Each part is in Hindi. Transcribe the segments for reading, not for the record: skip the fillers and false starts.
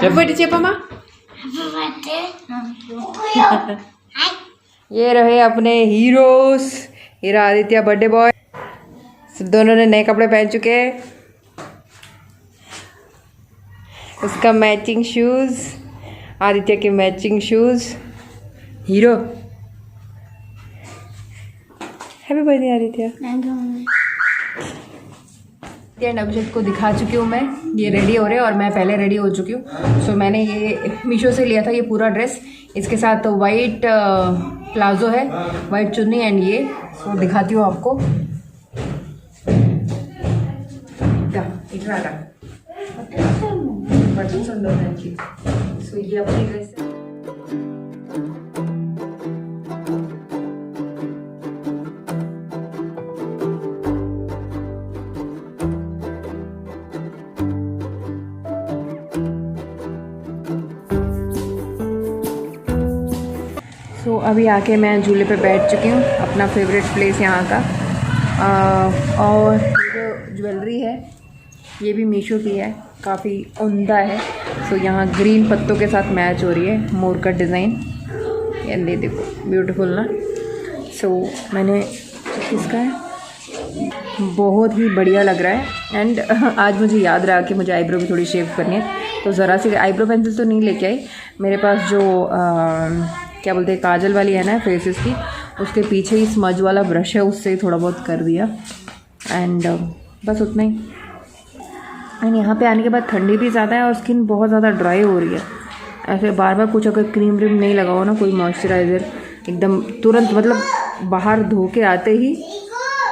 Happy birthday चेपमा। ये रहे अपने हीरोज, हीरा आदित्य बर्थडे बॉय। दोनों ने नए कपड़े पहन चुके हैं। उसका मैचिंग शूज, आदित्य के matching shoes. Hero happy birthday Aditya. And Abhishek को दिखा चुकी हूँ मैं, ये रेडी हो रहे हैं और मैं पहले रेडी हो चुकी हूँ। सो मैंने ये मीशो से लिया था ये पूरा ड्रेस। इसके साथ तो वाइट प्लाजो है, वाइट चुन्नी एंड ये। सो दिखाती हूँ आपको। सो ये अपनी ड्रेस है। तो अभी आके मैं झूले पे बैठ चुकी हूँ, अपना फेवरेट प्लेस यहाँ का। और जो ज्वेलरी है ये भी मीशो की है, काफ़ी उम्दा है। सो यहाँ ग्रीन पत्तों के साथ मैच हो रही है, मोर का डिज़ाइन। ये देखो ब्यूटीफुल ना। सो मैंने किसका है, बहुत ही बढ़िया लग रहा है। एंड आज मुझे याद रहा कि मुझे आईब्रो भी थोड़ी शेव करनी है, तो ज़रा सी आईब्रो पेंसिल तो नहीं लेके आई। मेरे पास जो क्या बोलते हैं काजल वाली है ना फेसेस की, उसके पीछे ही स्मज वाला ब्रश है, उससे ही थोड़ा बहुत कर दिया। एंड बस उतना ही। एंड यहाँ पे आने के बाद ठंडी भी ज़्यादा है और स्किन बहुत ज़्यादा ड्राई हो रही है। ऐसे बार बार कुछ अगर क्रीम व्रीम नहीं लगाओ ना, कोई मॉइस्चराइज़र, एकदम तुरंत मतलब बाहर धो के आते ही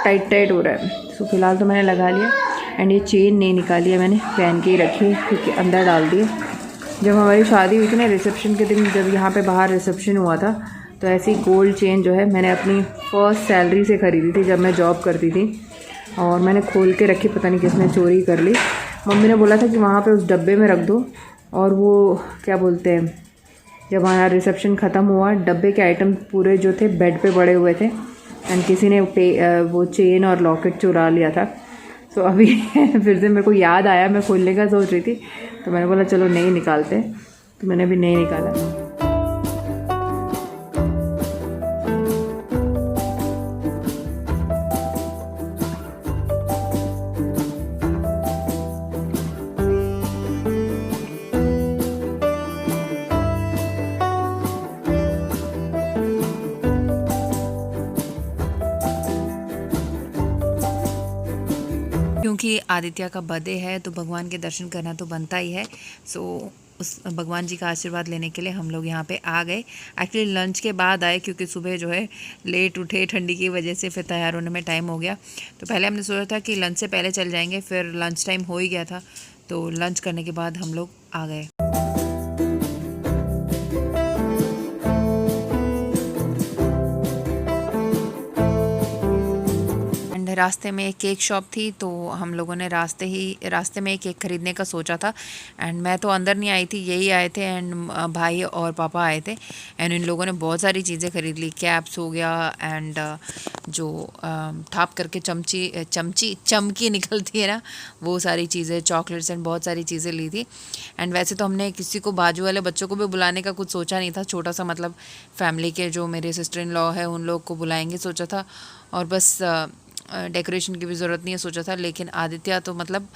टाइट टाइट हो रहा है। सो फिलहाल तो मैंने लगा लिया। एंड ये चेन नहीं निकाली है मैंने, पहन के ही रखी है क्योंकि अंदर डाल दिए। जब हमारी शादी हुई थी ना, रिसेप्शन के दिन जब यहाँ पे बाहर रिसेप्शन हुआ था, तो ऐसी गोल्ड चेन जो है मैंने अपनी फर्स्ट सैलरी से ख़रीदी थी जब मैं जॉब करती थी। और मैंने खोल के रखी, पता नहीं किसने चोरी कर ली। मम्मी ने बोला था कि वहाँ पे उस डब्बे में रख दो। और वो क्या बोलते हैं, जब हमारा रिसेप्शन ख़त्म हुआ, डब्बे के आइटम पूरे जो थे बेड पे पड़े हुए थे। एंड किसी ने वो चेन और लॉकेट चुरा लिया था। सो अभी फिर से मेरे को याद आया, मैं खोलने का सोच रही थी, तो मैंने बोला चलो नहीं निकालते। तो मैंने अभी नहीं निकाला। क्योंकि आदित्य का बर्थडे है तो भगवान के दर्शन करना तो बनता ही है। सो उस भगवान जी का आशीर्वाद लेने के लिए हम लोग यहाँ पे आ गए। एक्चुअली लंच के बाद आए क्योंकि सुबह जो है लेट उठे, ठंडी की वजह से फिर तैयार होने में टाइम हो गया। तो पहले हमने सोचा था कि लंच से पहले चल जाएंगे, फिर लंच टाइम हो ही गया था, तो लंच करने के बाद हम लोग आ गए। रास्ते में एक केक शॉप थी, तो हम लोगों ने रास्ते में एक केक ख़रीदने का सोचा था। एंड मैं तो अंदर नहीं आई थी, यही आए थे। एंड भाई और पापा आए थे। एंड इन लोगों ने बहुत सारी चीज़ें ख़रीद ली, कैप्स हो गया, एंड जो थाप करके चमकी निकलती है ना, वो सारी चीज़ें, चॉकलेट्स एंड बहुत सारी चीज़ें ली थी। एंड वैसे तो हमने किसी को, बाजू वाले बच्चों को भी बुलाने का कुछ सोचा नहीं था, छोटा सा मतलब फैमिली के जो मेरे सिस्टर इन लॉ है उन लोग को बुलाएंगे सोचा था। और बस डेकोरेशन की भी ज़रूरत नहीं है सोचा था। लेकिन आदित्य तो मतलब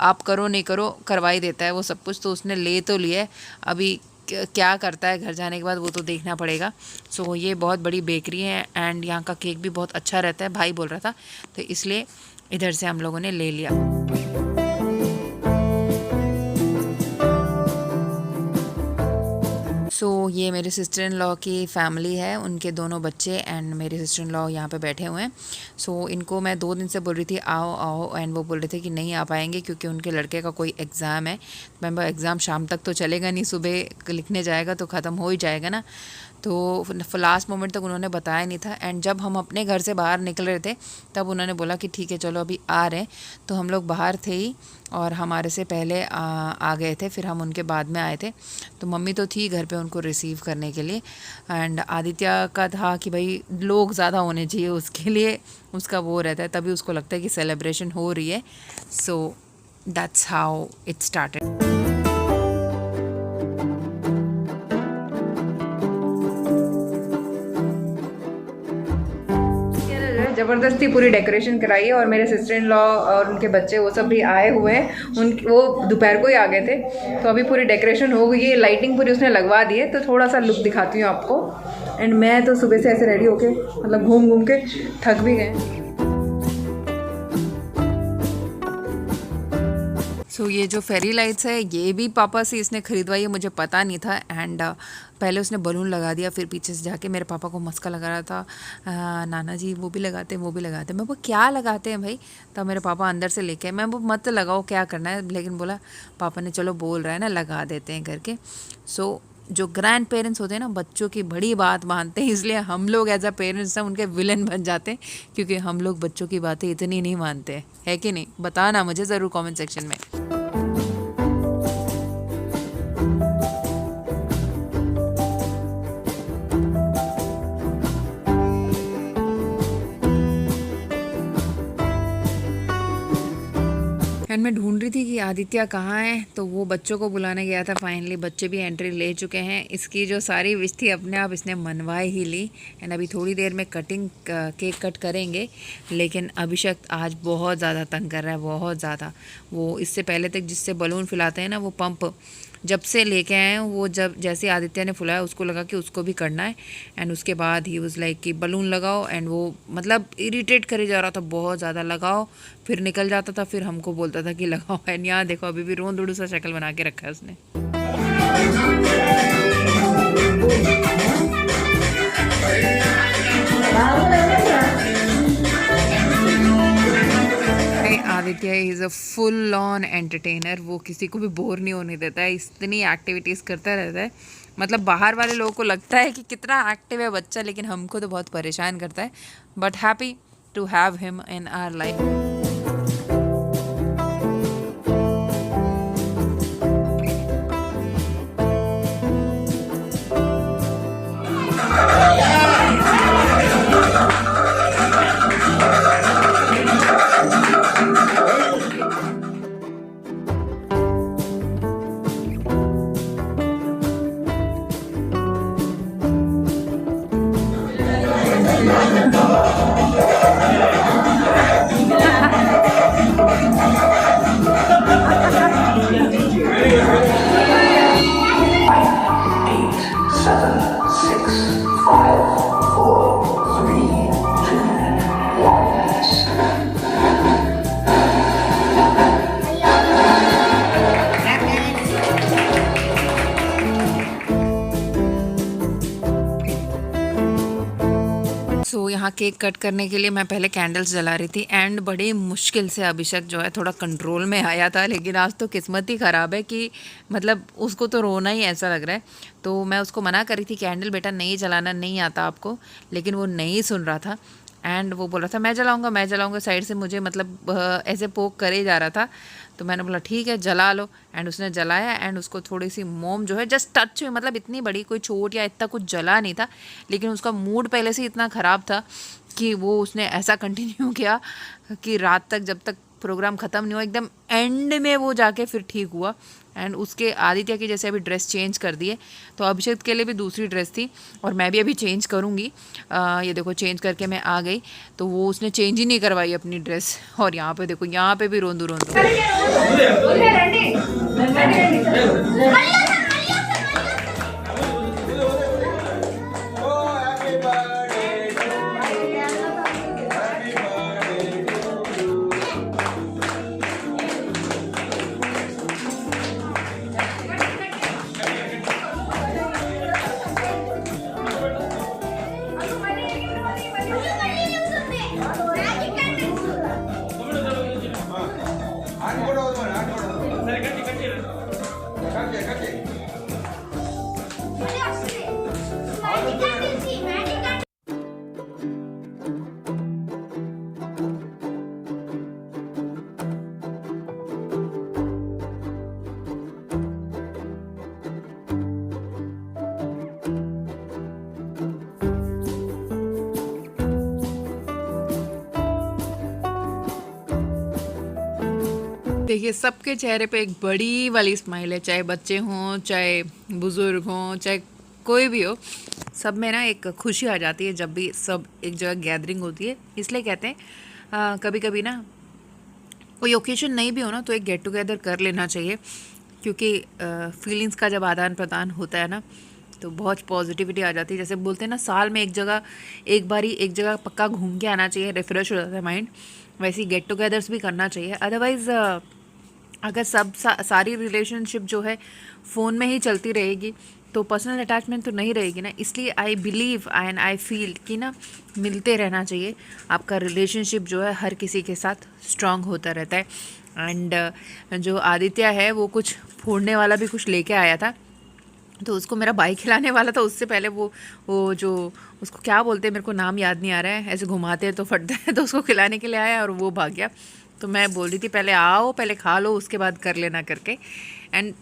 आप करो नहीं करो करवा ही देता है वो सब कुछ, तो उसने ले तो लिया है। अभी क्या करता है घर जाने के बाद वो तो देखना पड़ेगा। सो ये बहुत बड़ी बेकरी है एंड यहाँ का केक भी बहुत अच्छा रहता है, भाई बोल रहा था, तो इसलिए इधर से हम लोगों ने ले लिया। सो ये मेरे सिस्टर इन लॉ की फैमिली है, उनके दोनों बच्चे एंड मेरे सिस्टर इन लॉ यहाँ पे बैठे हुए हैं। सो इनको मैं 2 दिन से बोल रही थी आओ आओ, एंड वो बोल रहे थे कि नहीं आ पाएंगे क्योंकि उनके लड़के का कोई एग्ज़ाम है। मैं एग्ज़ाम शाम तक तो चलेगा नहीं, सुबह लिखने जाएगा तो ख़त्म हो ही जाएगा ना। तो लास्ट मोमेंट तक उन्होंने बताया नहीं था। एंड जब हम अपने घर से बाहर निकल रहे थे तब उन्होंने बोला कि ठीक है चलो अभी आ रहे हैं। तो हम लोग बाहर थे ही और हमारे से पहले आ गए थे, फिर हम उनके बाद में आए थे। तो मम्मी तो थी घर पे उनको रिसीव करने के लिए। एंड आदित्य का था कि भाई लोग ज़्यादा होने चाहिए, उसके लिए उसका वो रहता है, तभी उसको लगता है कि सेलिब्रेशन हो रही है। So that's how it started. ज़बरदस्ती पूरी डेकोरेशन कराई है। और मेरे सिस्टर इन लॉ और उनके बच्चे वो सब भी आए हुए हैं, वो दोपहर को ही आ गए थे। तो अभी पूरी डेकोरेशन हो गई है, लाइटिंग पूरी उसने लगवा दी है। तो थोड़ा सा लुक दिखाती हूँ आपको। एंड मैं तो सुबह से ऐसे रेडी होके मतलब घूम घूम के थक भी गए। सो ये जो फेरी लाइट्स है ये भी पापा से इसने खरीदवाई है, मुझे पता नहीं था। एंड पहले उसने बलून लगा दिया, फिर पीछे से जाके मेरे पापा को मस्का लगा रहा था, नाना जी वो भी लगाते हैं वो भी लगाते हैं। मैं वो क्या लगाते हैं भाई, तब मेरे पापा अंदर से लेके, मैं वो मत लगाओ क्या करना है, लेकिन बोला पापा ने चलो बोल रहा है ना लगा देते हैं करके। सो जो ग्रैंड पेरेंट्स होते हैं ना बच्चों की बड़ी बात मानते हैं, इसलिए हम लोग एज अ पेरेंट्स ना उनके विलन बन जाते हैं, क्योंकि हम लोग बच्चों की बातें इतनी नहीं मानते, है कि नहीं? बताना मुझे ज़रूर कमेंट सेक्शन में। एंड मैं ढूंढ रही थी कि आदित्य कहाँ है, तो वो बच्चों को बुलाने गया था। फाइनली बच्चे भी एंट्री ले चुके हैं। इसकी जो सारी विश थी अपने आप इसने मनवाई ही ली। एंड अभी थोड़ी देर में केक कट करेंगे। लेकिन अभिषेक आज बहुत ज़्यादा तंग कर रहा है, बहुत ज़्यादा। वो इससे पहले तक जिससे बलून फुलाते हैं ना, वो पंप जब से लेके आए हैं, वो जब जैसे आदित्य ने फुलाया उसको लगा कि उसको भी करना है। एंड उसके बाद ही वाज लाइक कि बलून लगाओ। एंड वो मतलब इरिटेट करे जा रहा था बहुत ज़्यादा, लगाओ फिर निकल जाता था, फिर हमको बोलता था कि लगाओ। एंड यहाँ देखो अभी भी रोंदुड़ू सा शक्ल बना के रखा है उसने। Aditya is a full on entertainer. वो किसी को भी बोर नहीं होने देता है, इतनी एक्टिविटीज़ करता रहता है। मतलब बाहर वाले लोगों को लगता है कि कितना एक्टिव है बच्चा, लेकिन हमको तो बहुत परेशान करता है। But happy to have him in our life. यहाँ केक कट करने के लिए मैं पहले कैंडल्स जला रही थी। एंड बड़ी मुश्किल से अभिषेक जो है थोड़ा कंट्रोल में आया था। लेकिन आज तो किस्मत ही ख़राब है कि मतलब उसको तो रोना ही ऐसा लग रहा है। तो मैं उसको मना करी थी कैंडल बेटा नहीं जलाना, नहीं आता आपको, लेकिन वो नहीं सुन रहा था। एंड वो बोल रहा था मैं जलाऊंगा, साइड से मुझे मतलब ऐसे पोक करे जा रहा था। तो मैंने बोला ठीक है जला लो। एंड उसने जलाया। एंड उसको थोड़ी सी मोम जो है जस्ट टच हुई, मतलब इतनी बड़ी कोई चोट या इतना कुछ जला नहीं था। लेकिन उसका मूड पहले से इतना ख़राब था कि वो उसने ऐसा कंटिन्यू किया कि रात तक, जब तक प्रोग्राम ख़त्म नहीं हुआ, एकदम एंड में वो जाके फिर ठीक हुआ। एंड उसके आदित्य की जैसे अभी ड्रेस चेंज कर दिए, तो अभिषेक के लिए भी दूसरी ड्रेस थी और मैं भी अभी चेंज करूँगी। ये देखो चेंज करके मैं आ गई, तो वो उसने चेंज ही नहीं करवाई अपनी ड्रेस। और यहाँ पे देखो, यहाँ पे भी रोंदू रोंदू। देखिए सबके चेहरे पे एक बड़ी वाली स्माइल है, चाहे बच्चे हों, चाहे बुज़ुर्ग हों, चाहे कोई भी हो, सब में ना एक खुशी आ जाती है जब भी सब एक जगह गैदरिंग होती है। इसलिए कहते हैं कभी कभी ना कोई ओकेजन नहीं भी हो ना तो एक गेट टुगेदर कर लेना चाहिए, क्योंकि फीलिंग्स का जब आदान प्रदान होता है ना तो बहुत पॉजिटिविटी आ जाती है। जैसे बोलते हैं ना, साल में एक बारी एक जगह पक्का घूम के आना चाहिए, रिफ्रेश हो जाता है माइंड। वैसे ही गेट टुगेदर्स भी करना चाहिए। अदरवाइज़ अगर सारी रिलेशनशिप जो है फ़ोन में ही चलती रहेगी तो पर्सनल अटैचमेंट तो नहीं रहेगी ना। इसलिए I believe and I feel कि ना मिलते रहना चाहिए। आपका रिलेशनशिप जो है हर किसी के साथ स्ट्रांग होता रहता है। एंड जो आदित्य है वो कुछ फोड़ने वाला भी कुछ लेके आया था, तो उसको मेरा बाइक खिलाने वाला था। उससे पहले वो जो उसको क्या बोलते हैं, मेरे को नाम याद नहीं आ रहा है, ऐसे घुमाते हैं तो फटता है, तो उसको खिलाने के लिए आया और वो भाग गया। तो मैं बोल रही थी पहले आओ, पहले खा लो, उसके बाद कर लेना करके। And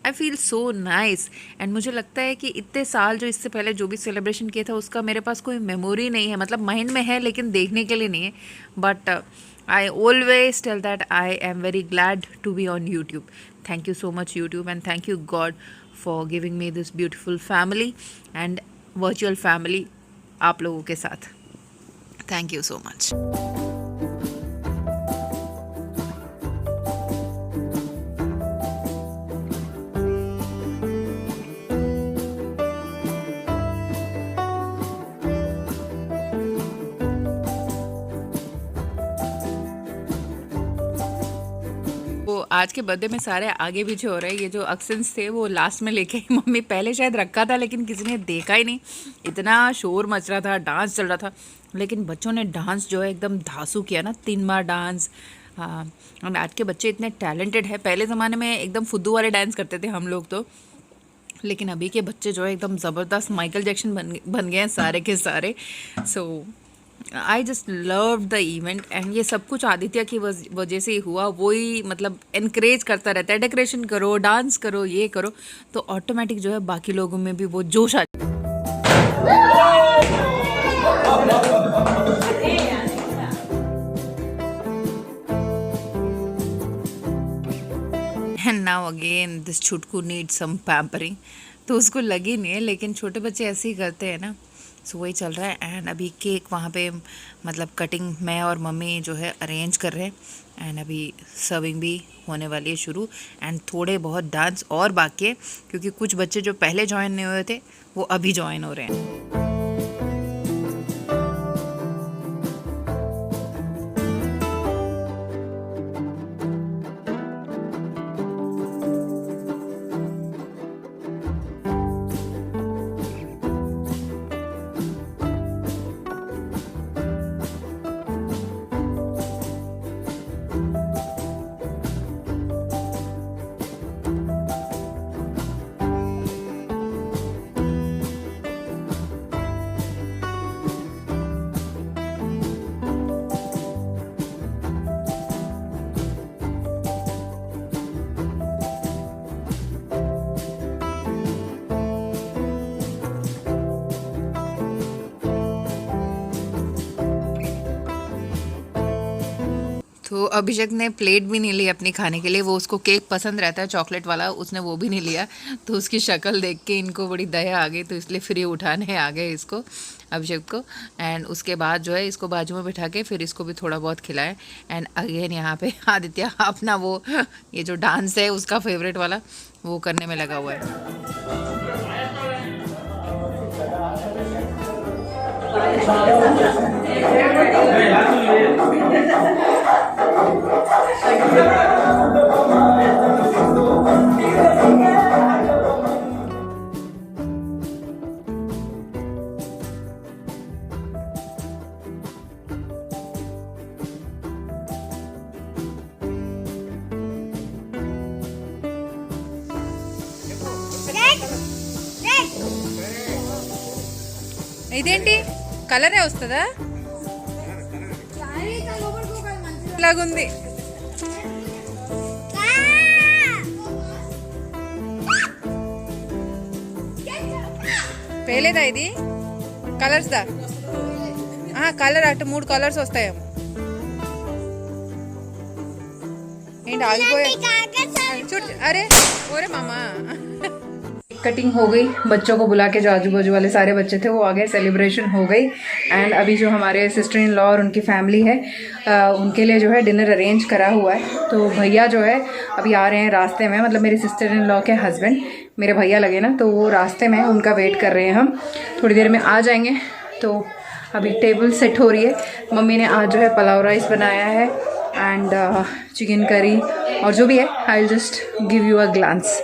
I feel so nice. And मुझे लगता है कि इतने साल जो इससे पहले जो भी सेलिब्रेशन किया था उसका मेरे पास कोई मेमोरी नहीं है, मतलब माइंड में है लेकिन देखने के लिए नहीं है। But I always tell that I am very glad to be on YouTube. Thank you so much YouTube, and thank you God for giving me this beautiful family and virtual family आप लोगों के साथ. Thank you so much. आज के बर्थडे में सारे आगे पीछे हो रहे हैं। ये जो अक्सेंस थे वो लास्ट में लेके मम्मी पहले शायद रखा था लेकिन किसी ने देखा ही नहीं। इतना शोर मच रहा था, डांस चल रहा था, लेकिन बच्चों ने डांस जो है एकदम धांसू किया ना, 3 बार डांस। हाँ, आज के बच्चे इतने टैलेंटेड है। पहले ज़माने में एकदम फुद्दू वाले डांस करते थे हम लोग तो, लेकिन अभी के बच्चे जो है एकदम ज़बरदस्त माइकल जैक्सन बन गए हैं सारे के सारे। So I just love the event. And ये सब कुछ आदित्य की वजह से ही हुआ। वही मतलब इनक्रेज करता रहता है, डेकोरेशन करो, डांस करो, ये करो, तो ऑटोमेटिक जो है बाकी लोगों में भी वो जोश आ एंड नाउ अगेन दिस छुटकू नीड सम पैम्परिंग। तो उसको लगी नहीं है, लेकिन छोटे बच्चे ऐसे ही करते हैं ना। सो वही चल रहा है। एंड अभी केक वहाँ पे मतलब कटिंग मैं और मम्मी जो है अरेंज कर रहे हैं। एंड अभी सर्विंग भी होने वाली है शुरू। एंड थोड़े बहुत डांस और बाकी है, क्योंकि कुछ बच्चे जो पहले ज्वाइन नहीं हुए थे वो अभी ज्वाइन हो रहे हैं। तो अभिषेक ने प्लेट भी नहीं ली अपनी खाने के लिए। वो उसको केक पसंद रहता है चॉकलेट वाला, उसने वो भी नहीं लिया। तो उसकी शक्ल देख के इनको बड़ी दया आ गई, तो इसलिए फिर ये उठाने आ गए इसको, अभिषेक को। एंड उसके बाद जो है इसको बाजू में बिठा के फिर इसको भी थोड़ा बहुत खिलाए। एंड अगेन यहाँ पे आदित्य अपना वो ये जो डांस है उसका फेवरेट वाला वो करने में लगा हुआ है। ఇదేంటి కలరే వస్తుందా? లాగుంది. పేలేదా ఇది? కలర్స్ దా? కలర్ అటు 3 కలర్స్ వస్తాయేమో. ఏంటి ఆగిపోయా? అరే ఓరే మామా केक कटिंग हो गई, बच्चों को बुला के, जो आजू बाजू वाले सारे बच्चे थे वो आ गए, सेलिब्रेशन हो गई। एंड अभी जो हमारे सिस्टर इन लॉ और उनकी फैमिली है उनके लिए जो है डिनर अरेंज करा हुआ है। तो भैया जो है अभी आ रहे हैं रास्ते में, मतलब मेरे सिस्टर इन लॉ के हस्बैंड, मेरे भैया लगे ना, तो वो रास्ते में, उनका वेट कर रहे हैं हम, थोड़ी देर में आ जाएंगे। तो अभी टेबल सेट हो रही है। मम्मी ने आज जो है पुलाव राइस बनाया है एंड चिकन करी और जो भी है, I will just give you a glance.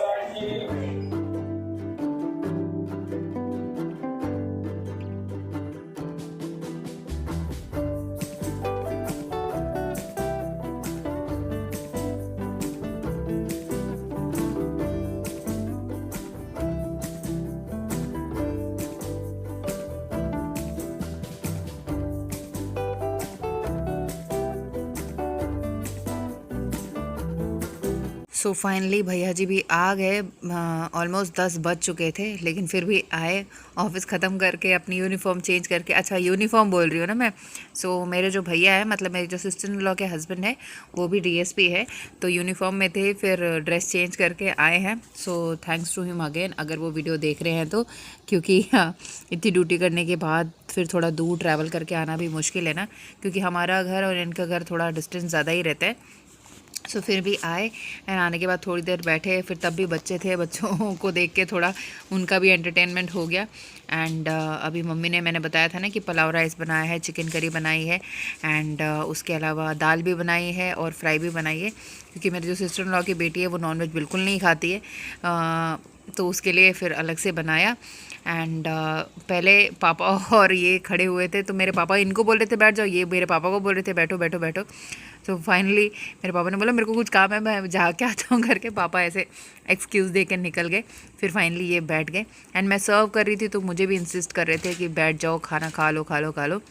So finally भैया जी भी आ गए। ऑलमोस्ट 10 बज चुके थे, लेकिन फिर भी आए, ऑफिस ख़त्म करके अपनी यूनिफॉर्म चेंज करके। अच्छा, यूनिफॉर्म बोल रही हूँ ना मैं। सो मेरे जो भैया है, मतलब मेरे जो सिस्टर इन लॉ के हस्बैंड है, वो भी डीएसपी है, तो यूनिफॉर्म में थे, फिर ड्रेस चेंज करके आए हैं। So thanks to him again, अगर वो वीडियो देख रहे हैं तो, क्योंकि इतनी ड्यूटी करने के बाद फिर थोड़ा दूर ट्रैवल करके आना भी मुश्किल है ना, क्योंकि हमारा घर और इनका घर थोड़ा डिस्टेंस ज़्यादा ही रहता है। सो फिर भी आए एंड आने के बाद थोड़ी देर बैठे, फिर तब भी बच्चे थे, बच्चों को देख के थोड़ा उनका भी एंटरटेनमेंट हो गया। एंड अभी मम्मी ने, मैंने बताया था ना कि पुलाव राइस बनाया है, चिकन करी बनाई है एंड उसके अलावा दाल भी बनाई है और फ्राई भी बनाई है, क्योंकि मेरी जो सिस्टर इन लॉ की बेटी है वो नॉनवेज बिल्कुल नहीं खाती है, तो उसके लिए फिर अलग से बनाया। एंड पहले पापा और ये खड़े हुए थे, तो मेरे पापा इनको बोल रहे थे बैठ जाओ, ये मेरे पापा को बोल रहे थे बैठो बैठो बैठो। तो फाइनली मेरे पापा ने बोला मेरे को कुछ काम है, मैं जा के आता हूँ करके, पापा ऐसे एक्सक्यूज़ दे कर निकल गए। फिर फाइनली ये बैठ गए एंड मैं सर्व कर रही थी, तो मुझे भी इंसिस्ट कर रहे थे कि बैठ जाओ, खाना खा लो खा लो खा लो।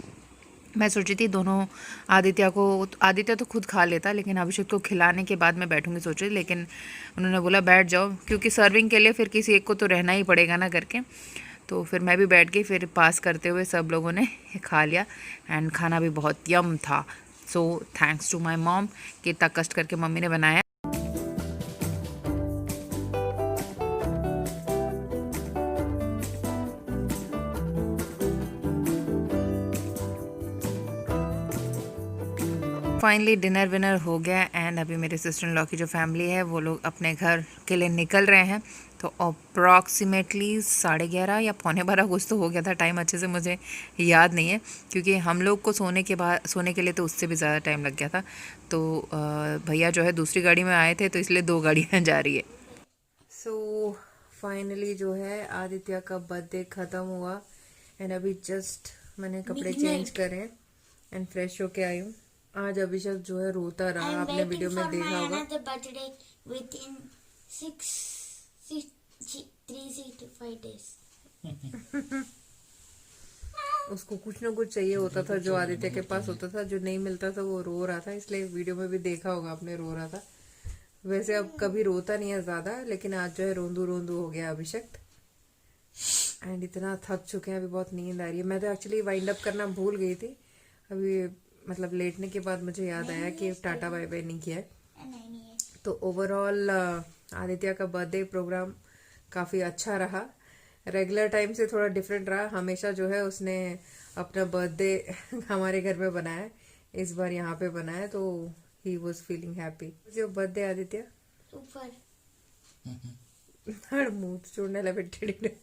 मैं सोची थी दोनों, आदित्य तो खुद खा लेता, लेकिन अभिषेक को खिलाने के बाद मैं बैठूंगी सोच रही, लेकिन उन्होंने बोला बैठ जाओ, क्योंकि सर्विंग के लिए फिर किसी एक को तो रहना ही पड़ेगा ना करके। तो फिर मैं भी बैठ गई, फिर पास करते हुए सब लोगों ने खा लिया एंड खाना भी बहुत यम था। So thanks to my mom कि इतना कष्ट करके मम्मी ने बनाया। फाइनली डिनर विनर हो गया एंड अभी मेरे सिस्टर इन लॉ की जो फैमिली है वो लोग अपने घर के लिए निकल रहे हैं। तो अप्रॉक्सीमेटली 11:30 या 11:45 कुछ तो हो गया था, टाइम अच्छे से मुझे याद नहीं है, क्योंकि हम लोग को सोने के लिए तो उससे भी ज़्यादा टाइम लग गया था। तो भैया जो है दूसरी गाड़ी में आए थे, तो इसलिए 2 गाड़ियाँ जा रही है। सो फाइनली जो है आदित्य का बर्थडे ख़त्म हुआ एंड अभी जस्ट मैंने कपड़े चेंज करे एंड फ्रेश होके आई हूँ। आज अभिषेक जो है रोता रहा, आपने वीडियो में देखा होगा। उसको कुछ ना कुछ चाहिए होता था, जो आदित्य के पास होता था, जो नहीं मिलता था वो रो रहा था, इसलिए वीडियो में भी देखा होगा आपने, रो रहा था। वैसे अब कभी रोता नहीं है ज्यादा, लेकिन आज जो है रोंदू रोंदू हो गया अभिषेक एंड इतना थक चुके हैं, अभी बहुत नींद आ रही है। मैं तो एक्चुअली वाइंड अप करना भूल गई थी, अभी मतलब लेटने के बाद मुझे याद आया कि टाटा बाय बाय नहीं किया है। तो ओवरऑल आदित्य का बर्थडे प्रोग्राम काफ़ी अच्छा रहा, रेगुलर टाइम से थोड़ा डिफरेंट रहा। हमेशा जो है उसने अपना बर्थडे हमारे घर में बनाया, इस बार यहाँ पे बनाया, तो ही वॉज फीलिंग हैप्पी। जो बर्थडे आदित्य ऊपर हर मूड छोड़ने लगे टेढ़े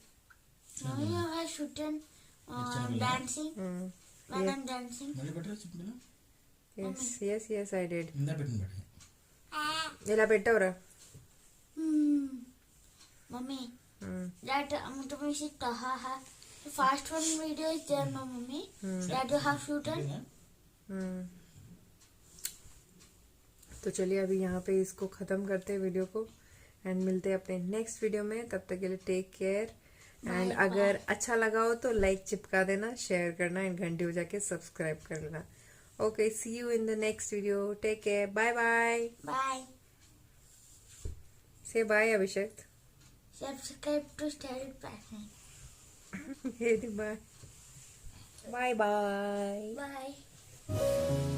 when I'm dancing. Yes, I did. ఇలా పెట్టవరా mummy that automation taha fast one video is there no mummy that you have shooten तो चलिए अभी यहाँ पे इसको ख़त्म करते हैं वीडियो को एंड मिलते हैं अपने नेक्स्ट वीडियो में। तब तक के लिए टेक केयर एंड अगर अच्छा लगा हो तो लाइक चिपका देना, शेयर करना एंड घंटी हो जाके सब्सक्राइब कर लेना। Okay, see you in the next video, take care, bye bye. Bye से bye Abhishek, subscribe to Style Passion. Bye bye bye.